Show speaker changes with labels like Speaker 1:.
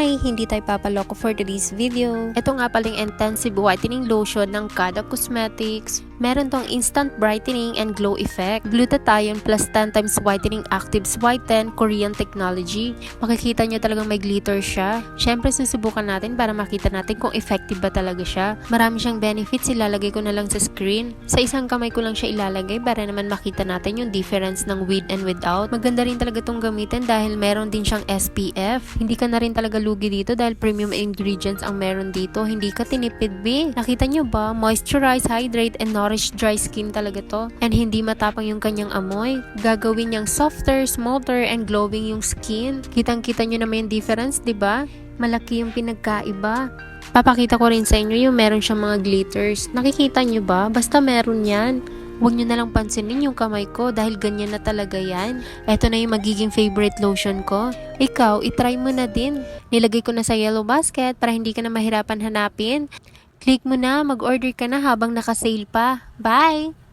Speaker 1: Hi! Hindi tayo papaloko for today's video. Ito nga paling intensive whitening lotion ng Kada Cosmetics. Meron tong instant brightening and glow effect. Glutathione plus 10 times whitening actives whiten Korean technology. Makikita nyo talagang may glitter siya. Syempre susubukan natin para makita natin kung effective ba talaga siya. Marami siyang benefits, ilalagay ko na lang sa screen. Sa isang kamay ko lang siya ilalagay para naman makita natin yung difference ng with and without. Maganda rin talaga tong gamitin dahil meron din siyang SPF. Hindi ka na rin talaga lugi dito dahil premium ingredients ang meron dito. Hindi ka tinipid, be. Nakita nyo ba? Moisturize, hydrate, and nourish dry skin talaga to. And hindi matapang yung kanyang amoy. Gagawin niyang softer, smoother, and glowing yung skin. Kitang-kita nyo naman yung difference, di ba? Malaki yung pinagkaiba. Papakita ko rin sa inyo yung meron siyang mga glitters. Nakikita nyo ba? Basta meron yan. Huwag nyo na lang pansinin yung kamay ko dahil ganyan na talaga yan. Eto na yung magiging favorite lotion ko. Ikaw, itry mo na din. Nilagay ko na sa yellow basket para hindi ka na mahirapan hanapin. Click mo na, mag-order ka na habang naka-sale pa. Bye!